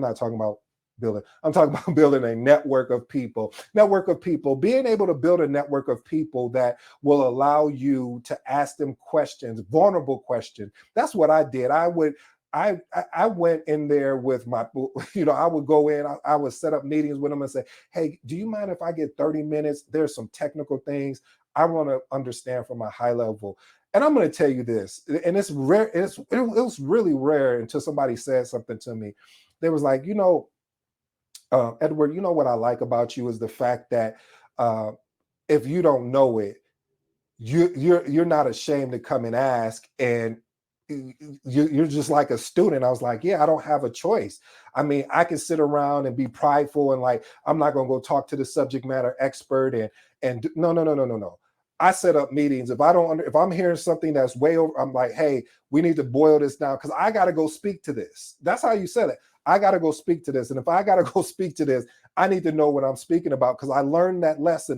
not talking about building. I'm talking about building a network of people. Being able to build a network of people that will allow you to ask them questions, vulnerable questions. That's what I did. I went in there with my, I would go in, I would set up meetings with them and say, hey, do you mind if I get 30 minutes? There's some technical things I want to understand from a high level. And I'm going to tell you this, and it's rare. It was really rare until somebody said something to me. They was like, Edward, you know what I like about you is the fact that uh, if you don't know it, you're not ashamed to come and ask, and you're just like a student. I was like, yeah, I don't have a choice. I mean, I can sit around and be prideful and like I'm not going to go talk to the subject matter expert and no. I set up meetings. If I'm hearing something that's way over, I'm like, hey, we need to boil this down because I got to go speak to this. That's how you said it. I got to go speak to this. And if I got to go speak to this, I need to know what I'm speaking about because I learned that lesson.